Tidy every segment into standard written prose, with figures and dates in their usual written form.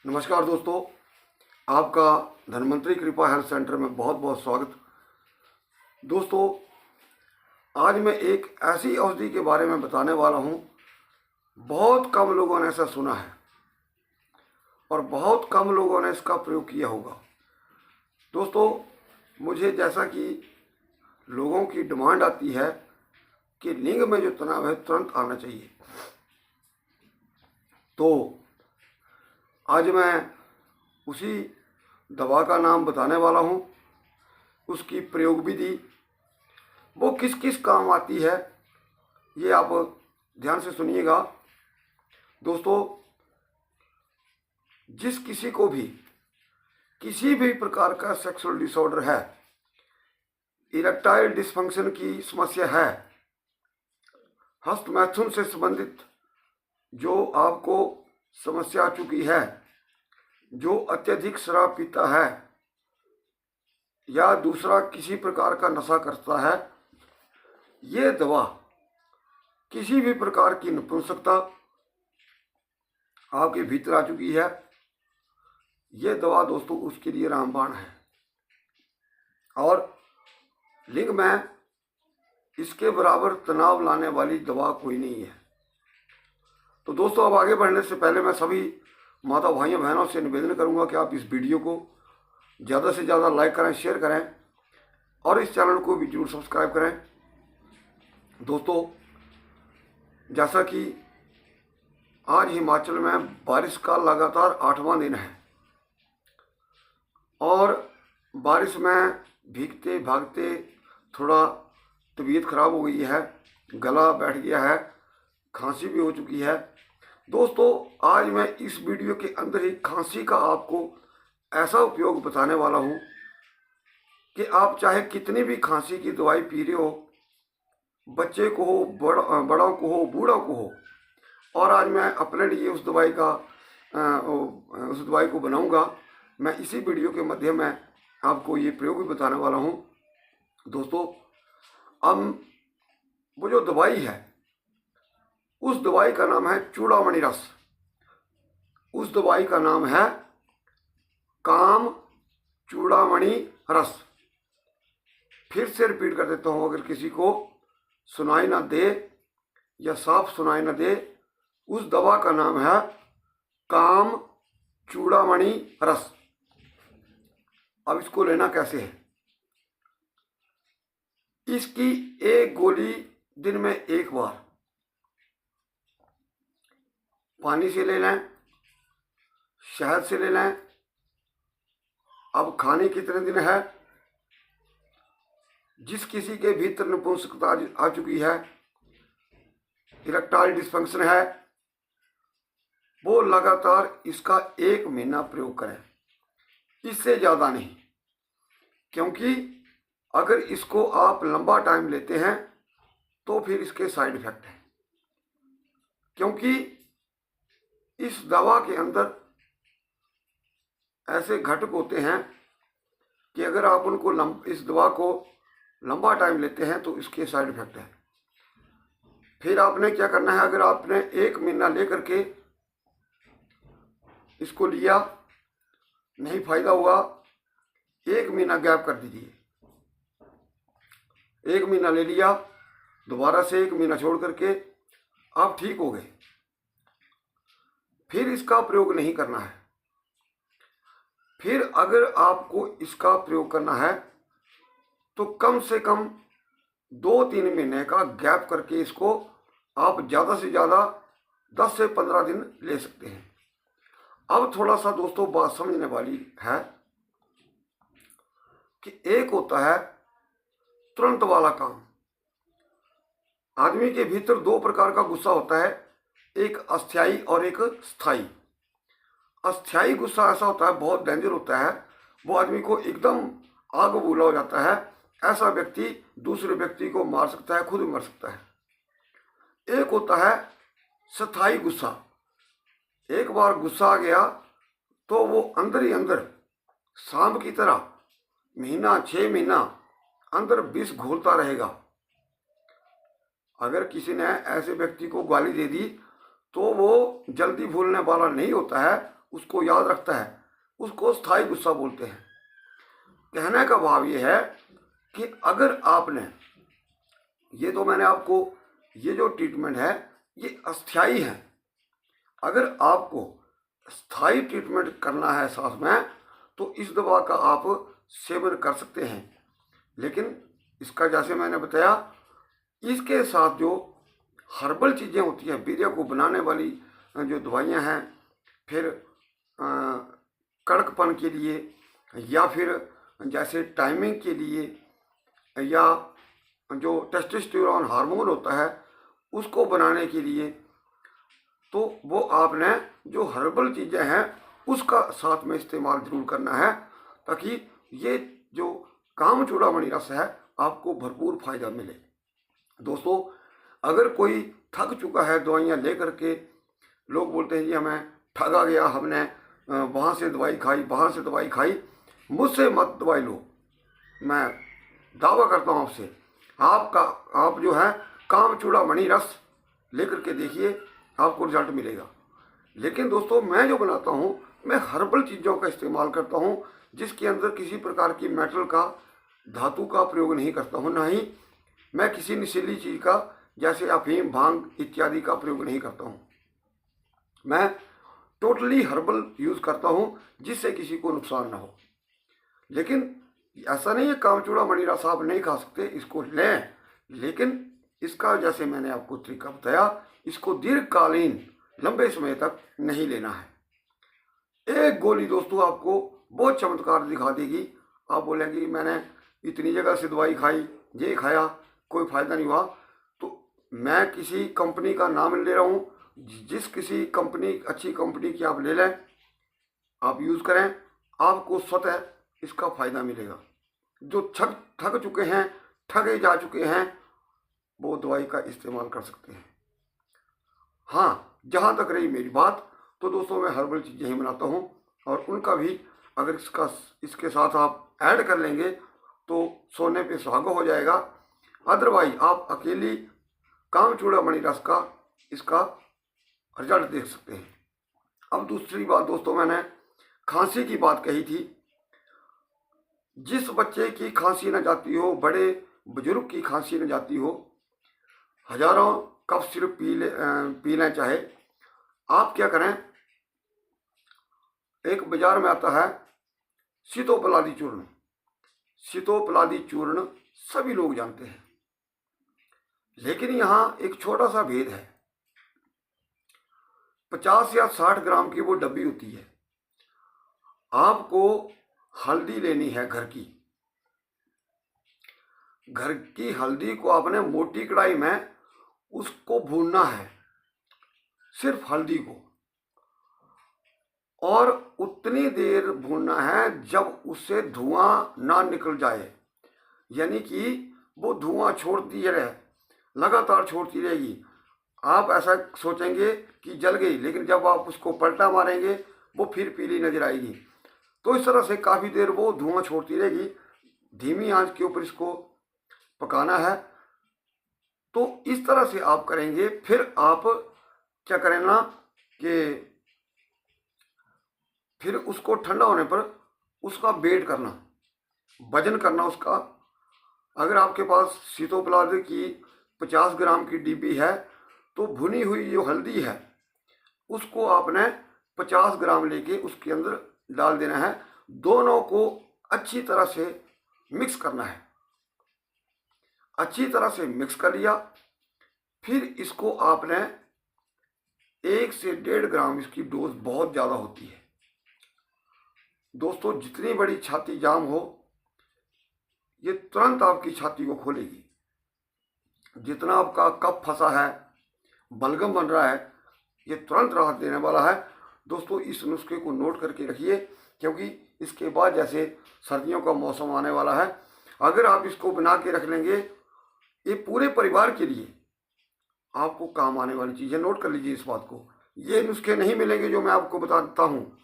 नमस्कार दोस्तों, आपका धन्वंतरी कृपा हेल्थ सेंटर में बहुत बहुत स्वागत। दोस्तों, आज मैं एक ऐसी औषधि के बारे में बताने वाला हूँ। बहुत कम लोगों ने ऐसा सुना है और बहुत कम लोगों ने इसका प्रयोग किया होगा। दोस्तों, मुझे जैसा कि लोगों की डिमांड आती है कि लिंग में जो तनाव है तुरंत आना चाहिए, तो आज मैं उसी दवा का नाम बताने वाला हूँ, उसकी प्रयोग विधि, वो किस किस काम आती है, ये आप ध्यान से सुनिएगा। दोस्तों, जिस किसी को भी किसी भी प्रकार का सेक्सुअल डिसऑर्डर है, इरेक्टाइल डिसफंक्शन की समस्या है, हस्तमैथुन से संबंधित जो आपको समस्या आ चुकी है, जो अत्यधिक शराब पीता है या दूसरा किसी प्रकार का नशा करता है, ये दवा किसी भी प्रकार की नपुंसकता आपके भीतर आ चुकी है, ये दवा दोस्तों उसके लिए रामबाण है। और लिंग में इसके बराबर तनाव लाने वाली दवा कोई नहीं है। तो दोस्तों, अब आगे बढ़ने से पहले मैं सभी माता भाइयों बहनों से निवेदन करूंगा कि आप इस वीडियो को ज़्यादा से ज़्यादा लाइक करें, शेयर करें और इस चैनल को भी जरूर सब्सक्राइब करें। दोस्तों, जैसा कि आज हिमाचल में बारिश का लगातार 8वां दिन है और बारिश में भीगते भागते थोड़ा तबीयत खराब हो गई है, गला बैठ गया है, खांसी भी हो चुकी है। दोस्तों, आज मैं इस वीडियो के अंदर ही खांसी का आपको ऐसा उपयोग बताने वाला हूँ कि आप चाहे कितनी भी खांसी की दवाई पी रहे हो, बच्चे को हो, बड़ों को हो, बूढ़ों को हो, और आज मैं अपने लिए उस दवाई को बनाऊंगा। मैं इसी वीडियो के माध्यम में आपको ये प्रयोग भी बताने वाला हूँ। दोस्तों, अब वो जो दवाई है, उस दवाई का नाम है चूड़ामणि रस। उस दवाई का नाम है काम चूड़ामणि रस। फिर से रिपीट कर देता हूँ, अगर किसी को सुनाई ना दे या साफ सुनाई ना दे, उस दवा का नाम है काम चूड़ामणि रस। अब इसको लेना कैसे है? इसकी एक गोली दिन में एक बार पानी से ले लें, शहद से ले लें। अब खाने कितने दिन है, जिस किसी के भीतर नपुंसकता आ चुकी है, इरेक्टाइल डिसफंक्शन है, वो लगातार इसका 1 महीना प्रयोग करें, इससे ज़्यादा नहीं। क्योंकि अगर इसको आप लंबा टाइम लेते हैं तो फिर इसके साइड इफेक्ट हैं। क्योंकि इस दवा के अंदर ऐसे घटक होते हैं कि अगर आप उनको इस दवा को लंबा टाइम लेते हैं तो इसके साइड इफेक्ट है। फिर आपने क्या करना है, अगर आपने 1 महीना लेकर के इसको लिया, नहीं फायदा हुआ, 1 महीना गैप कर दीजिए। 1 महीना ले लिया, दोबारा से 1 महीना छोड़ करके आप ठीक हो गए, फिर इसका प्रयोग नहीं करना है। फिर अगर आपको इसका प्रयोग करना है तो कम से कम 2-3 महीने का गैप करके इसको आप ज़्यादा से ज़्यादा 10 से 15 दिन ले सकते हैं। अब थोड़ा सा दोस्तों बात समझने वाली है कि एक होता है तुरंत वाला काम। आदमी के भीतर 2 प्रकार का गुस्सा होता है, एक अस्थायी और एक स्थायी। अस्थायी गुस्सा ऐसा होता है, बहुत डेंजर होता है, वो आदमी को एकदम आग बबूला हो जाता है। ऐसा व्यक्ति दूसरे व्यक्ति को मार सकता है, खुद भी मर सकता है। एक होता है स्थायी गुस्सा। एक बार गुस्सा आ गया तो वो अंदर ही अंदर सांप की तरह महीना 6 महीना अंदर विष घोलता रहेगा। अगर किसी ने ऐसे व्यक्ति को गाली दे दी तो वो जल्दी भूलने वाला नहीं होता है, उसको याद रखता है, उसको स्थायी गुस्सा बोलते हैं। कहने का भाव ये है कि अगर आपने, ये तो मैंने आपको, ये जो ट्रीटमेंट है ये अस्थायी है। अगर आपको स्थायी ट्रीटमेंट करना है सांस में, तो इस दवा का आप सेवन कर सकते हैं। लेकिन इसका जैसे मैंने बताया, इसके साथ जो हर्बल चीज़ें होती हैं, वीर्य को बनाने वाली जो दवाइयाँ हैं, फिर कड़कपन के लिए, या फिर जैसे टाइमिंग के लिए, या जो टेस्टोस्टेरोन हार्मोन होता है उसको बनाने के लिए, तो वो आपने जो हर्बल चीज़ें हैं उसका साथ में इस्तेमाल जरूर करना है, ताकि ये जो कामचूड़ामणि रस है आपको भरपूर फायदा मिले। दोस्तों, अगर कोई थक चुका है दवाइयाँ लेकर के, लोग बोलते हैं जी हमें ठगा गया, हमने वहाँ से दवाई खाई, वहाँ से दवाई खाई, मुझसे मत दवाई लो। मैं दावा करता हूँ आपसे, आप जो है कामचूड़ामणि रस लेकर के देखिए, आपको रिजल्ट मिलेगा। लेकिन दोस्तों, मैं जो बनाता हूँ, मैं हर्बल चीज़ों का इस्तेमाल करता हूँ, जिसके अंदर किसी प्रकार की मेटल का, धातु का प्रयोग नहीं करता हूँ, ना ही मैं किसी नशीली चीज़ का जैसे अफीम, भांग इत्यादि का प्रयोग नहीं करता हूँ। मैं टोटली हर्बल यूज़ करता हूँ, जिससे किसी को नुकसान ना हो। लेकिन ऐसा नहीं है कामचूड़ामणि रस आप नहीं खा सकते, इसको लें, लेकिन इसका जैसे मैंने आपको तरीका बताया, इसको दीर्घकालीन लंबे समय तक नहीं लेना है। एक गोली दोस्तों आपको बहुत चमत्कार दिखा देगी। आप बोलेंगे मैंने इतनी जगह से दवाई खाई, ये खाया, कोई फायदा नहीं हुआ। तो मैं किसी कंपनी का नाम ले रहा हूँ, जिस किसी कंपनी, अच्छी कंपनी की आप ले लें, आप यूज़ करें, आपको स्वतः इसका फायदा मिलेगा। जो थक चुके हैं, ठगे जा चुके हैं, वो दवाई का इस्तेमाल कर सकते हैं। हाँ, जहाँ तक रही मेरी बात, तो दोस्तों मैं हर्बल चीज़ें ही बनाता हूँ, और उनका भी अगर इसके साथ आप ऐड कर लेंगे तो सोने पे सुहागा हो जाएगा। अदरवाइज आप अकेली कामचूड़ामणि रस का इसका रिजल्ट देख सकते हैं। अब दूसरी बात दोस्तों, मैंने खांसी की बात कही थी। जिस बच्चे की खांसी न जाती हो, बड़े बुजुर्ग की खांसी न जाती हो, हजारों कप सिर्फ पी लें चाहे, आप क्या करें, एक बाजार में आता है सीतोपलादी चूर्ण। सीतोपलादी चूर्ण सभी लोग जानते हैं, लेकिन यहाँ एक छोटा सा भेद है। 50 या 60 ग्राम की वो डब्बी होती है। आपको हल्दी लेनी है घर की हल्दी को आपने मोटी कढ़ाई में उसको भूनना है, सिर्फ हल्दी को, और उतनी देर भूनना है जब उससे धुआं ना निकल जाए। यानी कि वो धुआं छोड़ती रहे, लगातार छोड़ती रहेगी। आप ऐसा सोचेंगे कि जल गई, लेकिन जब आप उसको पलटा मारेंगे वो फिर पीली नजर आएगी। तो इस तरह से काफ़ी देर वो धुआं छोड़ती रहेगी। धीमी आंच के ऊपर इसको पकाना है। तो इस तरह से आप करेंगे। फिर आप क्या करें ना कि फिर उसको ठंडा होने पर उसका वेट करना, वजन करना उसका। अगर आपके पास सीतोपलाद की 50 ग्राम की डिब्बी है, तो भुनी हुई जो हल्दी है उसको आपने 50 ग्राम लेके उसके अंदर डाल देना है। दोनों को अच्छी तरह से मिक्स करना है। अच्छी तरह से मिक्स कर लिया, फिर इसको आपने 1 से 1.5 ग्राम, इसकी डोज बहुत ज़्यादा होती है दोस्तों। जितनी बड़ी छाती जाम हो, ये तुरंत आपकी छाती को खोलेगी। जितना आपका कफ फंसा है, बलगम बन रहा है, ये तुरंत राहत देने वाला है दोस्तों। इस नुस्खे को नोट करके रखिए, क्योंकि इसके बाद जैसे सर्दियों का मौसम आने वाला है, अगर आप इसको बना के रख लेंगे, ये पूरे परिवार के लिए आपको काम आने वाली चीज़ें। नोट कर लीजिए इस बात को। ये नुस्खे नहीं मिलेंगे जो मैं आपको बताता हूँ,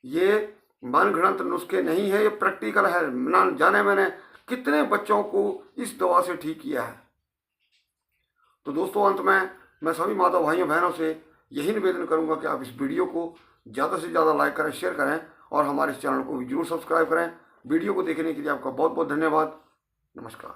ये मन घड़ंत नुस्खे नहीं है, ये प्रैक्टिकल है। ना जाने मैंने कितने बच्चों को इस दवा से ठीक किया है। तो दोस्तों, अंत में मैं सभी माता भाइयों बहनों से यही निवेदन करूंगा कि आप इस वीडियो को ज़्यादा से ज़्यादा लाइक करें, शेयर करें और हमारे इस चैनल को भी जरूर सब्सक्राइब करें। वीडियो को देखने के लिए आपका बहुत बहुत धन्यवाद। नमस्कार।